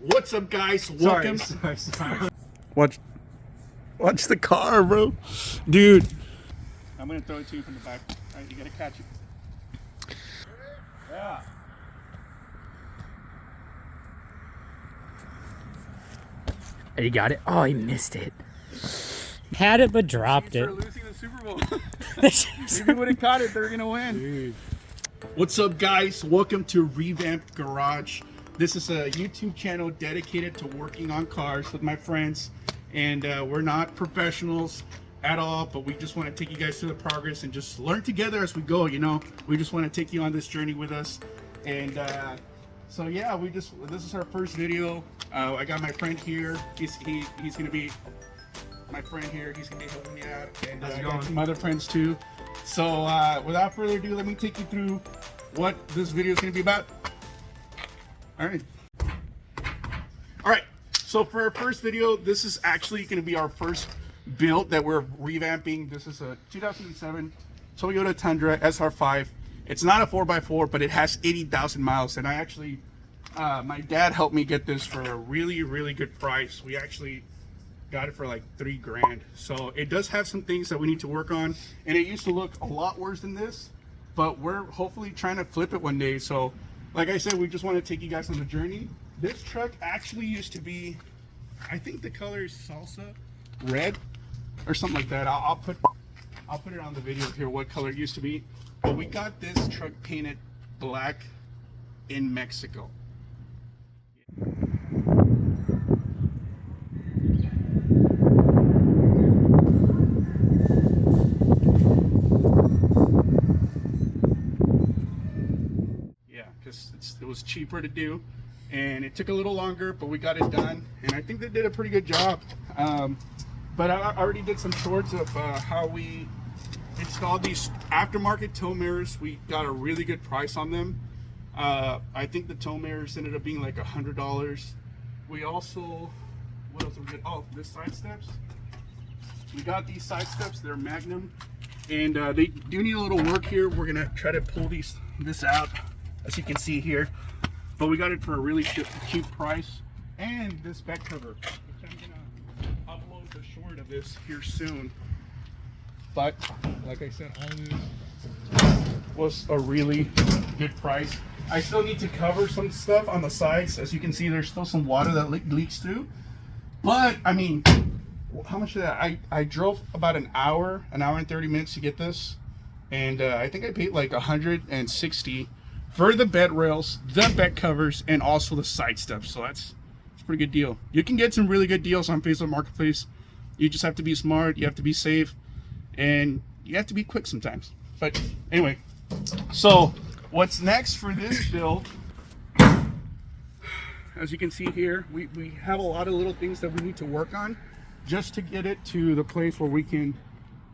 What's up, guys? Welcome. Sorry. Watch the car, bro. Dude. I'm gonna throw it to you from the back. All right, you gotta catch it. Yeah. You got it? Oh, he missed it. Had it, but dropped it. For losing the Super Bowl. If you would have caught it, they're gonna win. Dude. What's up, guys? Welcome to Revamp Garage. This is a YouTube channel dedicated to working on cars with my friends, and we're not professionals at all, but we just want to take you guys through the progress and just learn together as we go. You know, we just want to take you on this journey with us. And so yeah, this is our first video. I got my friend here. He's gonna be my friend here. He's gonna be helping me out, and I got some other friends too. So without further ado, let me take you through what this video is gonna be about. All right. So for our first video, this is actually gonna be our first build that we're revamping. This is a 2007 Toyota Tundra SR5. It's not a 4x4, but it has 80,000 miles, and I actually my dad helped me get this for a really good price. We actually got it for like $3 grand. So it does have some things that we need to work on, and it used to look a lot worse than this, but we're hopefully trying to flip it one day. So like I said, we just want to take you guys on the journey. This truck actually used to be, I think the color is salsa red or something like that. I'll put it on the video here what color it used to be. But we got this truck painted black in Mexico. Yeah, because it was cheaper to do, and it took a little longer, but we got it done, and I think they did a pretty good job. But I already did some shorts of how we installed these aftermarket tow mirrors. We got a really good price on them. I think the tow mirrors ended up being like $100. We also, what else did we get? Oh, the side steps. We got these side steps. They're Magnum, and they do need a little work here. We're gonna try to pull this out, as you can see here. But we got it for a really cheap price. And this back cover, which I'm gonna upload the short of this here soon. But like I said, all this was a really good price. I still need to cover some stuff on the sides. As you can see, there's still some water that leaks through. But I mean, how much of that? I drove about an hour and 30 minutes to get this, and I think I paid like $160 for the bed rails, the bed covers, and also the side steps. So that's a pretty good deal. You can get some really good deals on Facebook Marketplace. You just have to be smart. You have to be safe. And you have to be quick sometimes. But anyway, so what's next for this build, as you can see here, we have a lot of little things that we need to work on just to get it to the place where we can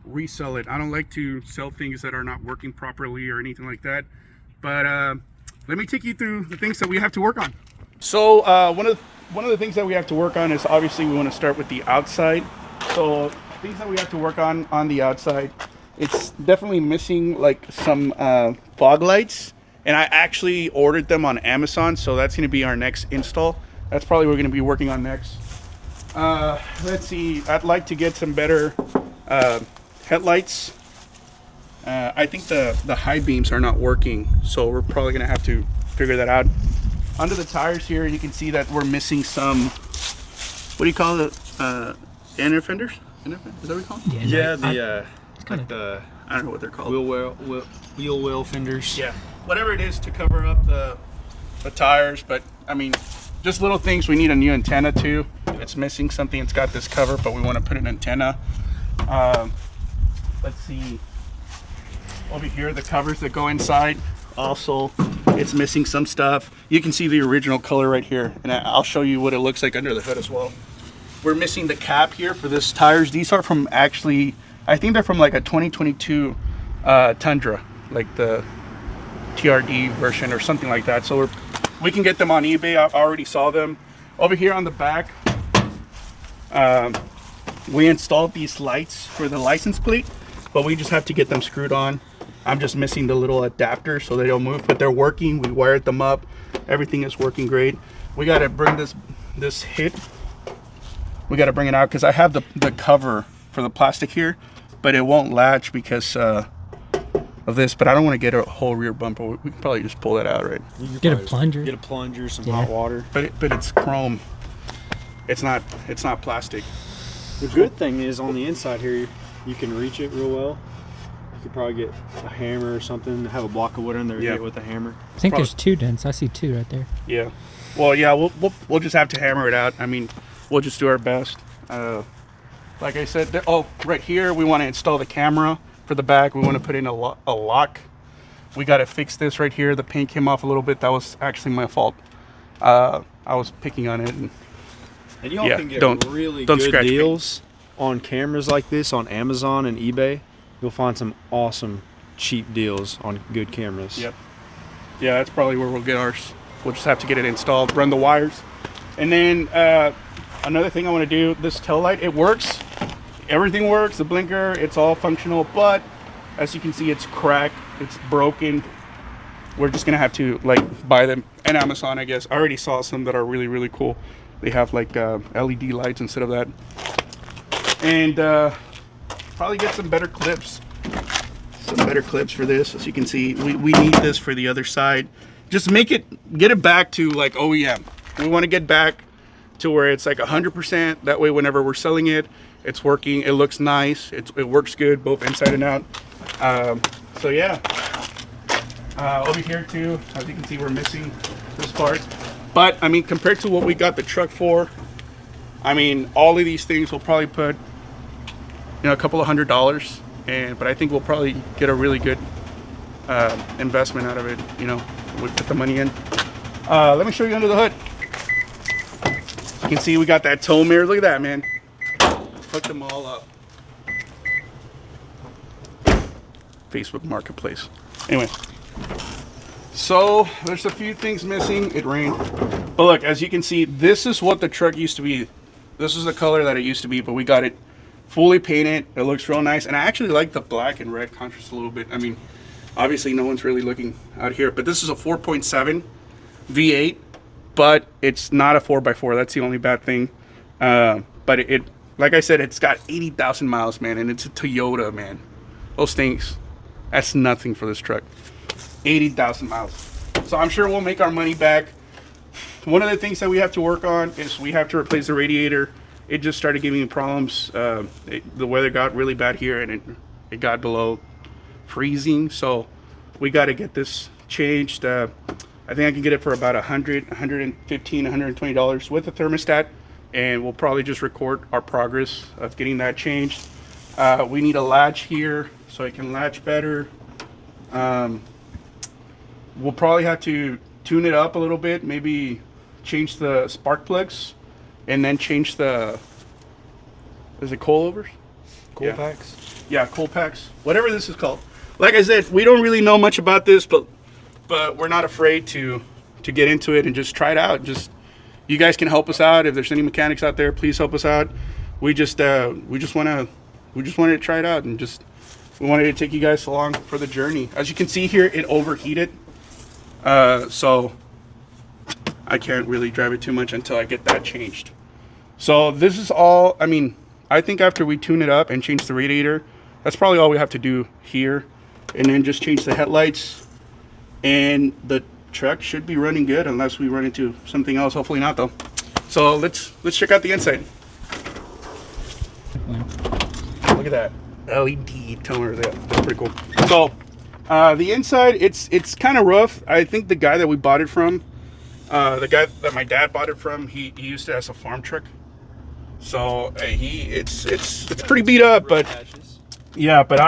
resell it. I don't like to sell things that are not working properly or anything like that, but let me take you through the things that we have to work on. So one of the things that we have to work on is, obviously, we want to start with the outside. So things that we have to work on the outside, it's definitely missing like some fog lights, and I actually ordered them on Amazon, so that's going to be our next install. That's probably what we're going to be working on next. Let's see, I'd like to get some better headlights. I think the high beams are not working, so we're probably going to have to figure that out. Under the tires here, you can see that we're missing some, what do you call it, inner fenders? Is that what we call them? Yeah, I don't know what they're called. Wheel well fenders. Yeah, whatever it is to cover up the tires. But I mean, just little things. We need a new antenna too. It's missing something. It's got this cover, but we want to put an antenna. Let's see. Over here, the covers that go inside. Also, it's missing some stuff. You can see the original color right here, and I'll show you what it looks like under the hood as well. We're missing the cap here for this tires. These are from, actually, I think they're from like a 2022 Tundra, like the TRD version or something like that. So we can get them on eBay. I already saw them. Over here on the back, we installed these lights for the license plate, but we just have to get them screwed on. I'm just missing the little adapter so they don't move, but they're working. We wired them up. Everything is working great. We got to bring this this hit. We got to bring it out because I have the cover for the plastic here, but it won't latch because of this. But I don't want to get a whole rear bumper. We can probably just pull that out, right? Get a plunger. Get a plunger, some Yeah. hot water. But it's chrome. It's not plastic. The good thing is on the inside here, you can reach it real well. You could probably get a hammer or something, have a block of wood in there, Yeah. hit it with a hammer. I think there's 2 dents. I see 2 right there. Yeah. Well, yeah, we'll just have to hammer it out. I mean, we'll just do our best. Like I said, right here, we want to install the camera for the back. We want to put in a lock. We got to fix this right here. The paint came off a little bit. That was actually my fault. I was picking on it. And y'all Yeah, can get don't really scratch good paint. deals on cameras like this on Amazon and eBay. You'll find some awesome cheap deals on good cameras. Yep. Yeah, that's probably where we'll get ours. We'll just have to get it installed, run the wires. And then another thing I want to do, this tail light, it works. Everything works, the blinker, it's all functional, but as you can see, it's cracked, it's broken. We're just gonna have to like buy them at Amazon, I guess. I already saw some that are really, really cool. They have like LED lights instead of that. And probably get some better clips. Some better clips for this. As you can see, we need this for the other side. Just get it back to like OEM. We want to get back to where it's like 100%. That way, whenever we're selling it, it's working. It looks nice. It works good, both inside and out. So yeah. Over here too, as you can see, we're missing this part. But I mean, compared to what we got the truck for, I mean, all of these things will probably put, a couple of $100s. But I think we'll probably get a really good investment out of it. We put the money in. Let me show you under the hood. You can see we got that tow mirror. Look at that, man. Hooked them all up. Facebook Marketplace. Anyway, so there's a few things missing. It rained, but look, as you can see, this is what the truck used to be. This is the color that it used to be, but we got it fully painted. It looks real nice, and I actually like the black and red contrast a little bit. I mean, obviously no one's really looking out here, but this is a 4.7 V8, but it's not a 4x4. That's the only bad thing. But it, like I said, it's got 80,000 miles, man, and it's a Toyota, man. Those things, that's nothing for this truck. 80,000 miles. So I'm sure we'll make our money back. One of the things that we have to work on is we have to replace the radiator. It just started giving me problems. The weather got really bad here, and it got below freezing. So we got to get this changed. I think I can get it for about $100, $115, $120 with the thermostat, and we'll probably just record our progress of getting that changed. We need a latch here so it can latch better. We'll probably have to tune it up a little bit, maybe change the spark plugs, and then change the, is it coilovers? Coil packs? Yeah, coil packs, whatever this is called. Like I said, we don't really know much about this, but we're not afraid to get into it and just try it out. Just, you guys can help us out. If there's any mechanics out there, please help us out. We just wanted to try it out, and we wanted to take you guys along for the journey. As you can see here, it overheated, so I can't really drive it too much until I get that changed. So this is all, I mean, I think after we tune it up and change the radiator, that's probably all we have to do here. And then just change the headlights, and the truck should be running good unless we run into something else. Hopefully not, though. So let's check out the inside. Look at that LED toner there. That's pretty cool. So the inside, it's kind of rough. I think the guy that we bought it from, the guy that my dad bought it from, he used it as a farm truck. So it's pretty beat up, but yeah. But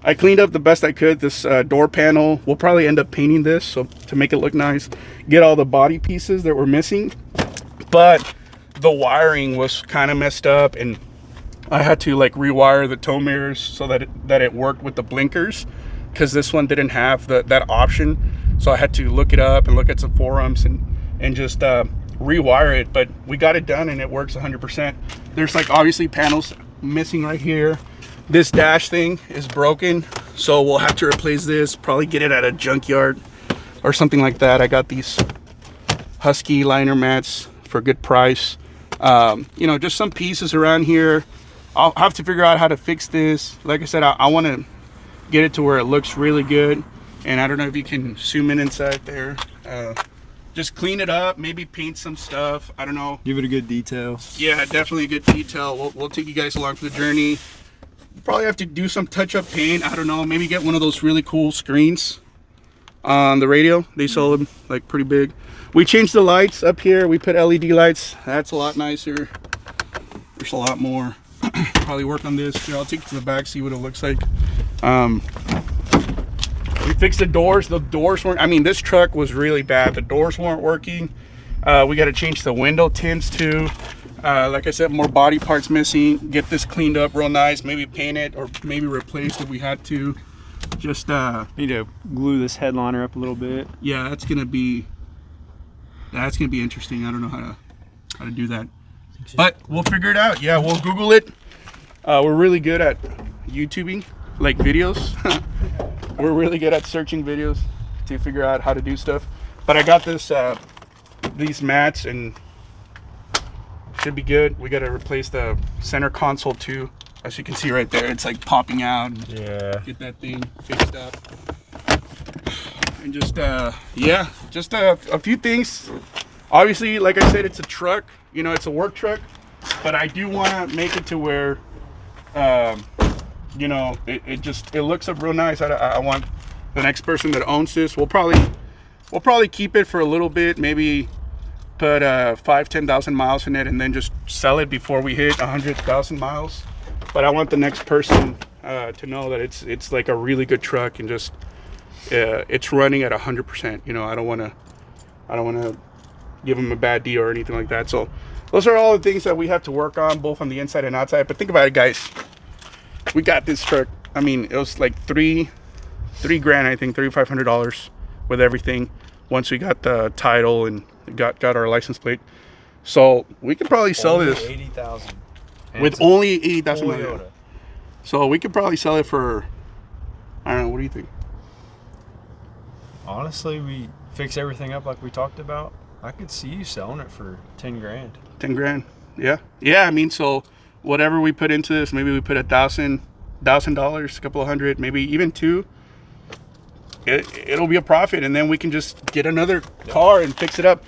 I cleaned up the best I could. This door panel, we'll probably end up painting this so to make it look nice. Get all the body pieces that were missing, but the wiring was kind of messed up, and I had to like rewire the tow mirrors so that it worked with the blinkers, because this one didn't have that option. So I had to look it up and look at some forums and just rewire it. But we got it done, and it works 100%. There's like obviously panels missing right here. This dash thing is broken, so we'll have to replace this, probably get it at a junkyard or something like that. I got these Husky liner mats for a good price. You know, just some pieces around here. I'll have to figure out how to fix this. Like I said, I want to get it to where it looks really good. And I don't know if you can zoom in inside there. Just clean it up, maybe paint some stuff. I don't know. Give it a good detail. Yeah, definitely a good detail. We'll take you guys along for the journey. Probably have to do some touch-up paint. I don't know. Maybe get one of those really cool screens on the radio. They sell them like pretty big. We changed the lights up here. We put LED lights. That's a lot nicer. There's a lot more. Probably work on this. Here, I'll take it to the back, see what it looks like. We fixed the doors. The doors weren't, I mean, this truck was really bad. The doors weren't working. We got to change the window tints too. Like I said, more body parts missing. Get this cleaned up real nice. Maybe paint it or maybe replace if we had to. Just need to glue this headliner up a little bit. Yeah, that's gonna be interesting. I don't know how to do that, but we'll figure it out. Yeah, we'll Google it. We're really good at YouTubing, like videos. We're really good at searching videos to figure out how to do stuff. But I got this these mats and should be good. We got to replace the center console too. As you can see right there, it's like popping out. Yeah. Get that thing fixed up. And just yeah, just a few things. Obviously, like I said, it's a truck. You know, it's a work truck. But I do want to make it to where you know, it looks up real nice. I want the next person that owns this. We'll probably keep it for a little bit, maybe put 5,000-10,000 miles in it, and then just sell it before we hit 100,000 miles. But I want the next person to know that it's like a really good truck and just it's running at 100%. You know, I don't want to give them a bad deal or anything like that. So those are all the things that we have to work on, both on the inside and outside. But think about it, guys. We got this truck. I mean, it was like $3,000, I think, $3,500 with everything. Once we got the title and got our license plate, so we could probably sell only this 80,000 with only 80,000 miles. Toyota. So we could probably sell it for, I don't know. What do you think? Honestly, we fix everything up like we talked about. I could see you selling it for 10 grand. 10 grand. Yeah. I mean, so whatever we put into this, maybe we put $1,000, a couple of hundred, maybe even two. It'll be a profit, and then we can just get another car and fix it up.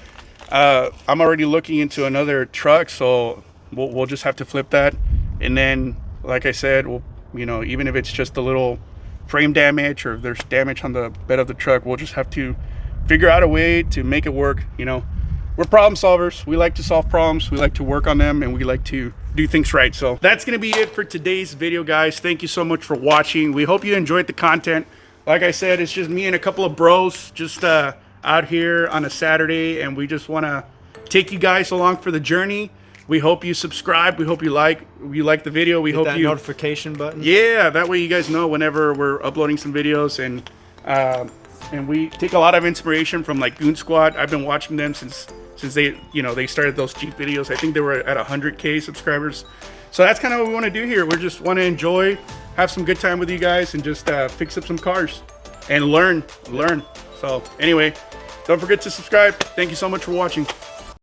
I'm already looking into another truck, so we'll just have to flip that, and then, like I said, we'll, you know, even if it's just a little frame damage or if there's damage on the bed of the truck, we'll just have to figure out a way to make it work. You know, we're problem solvers. We like to solve problems. We like to work on them, and we like to do things right. So that's gonna be it for today's video, guys. Thank you so much for watching. We hope you enjoyed the content. Like I said, it's just me and a couple of bros just out here on a Saturday, and we just want to take you guys along for the journey. We hope you subscribe. We hope you like the video. We hope that you notification button. Yeah, that way you guys know whenever we're uploading some videos, and we take a lot of inspiration from like Goon Squad. I've been watching them since they, you know, they started those Jeep videos. I think they were at 100K subscribers. So that's kind of what we want to do here. We just want to enjoy, have some good time with you guys, and just fix up some cars and learn. So anyway, don't forget to subscribe. Thank you so much for watching.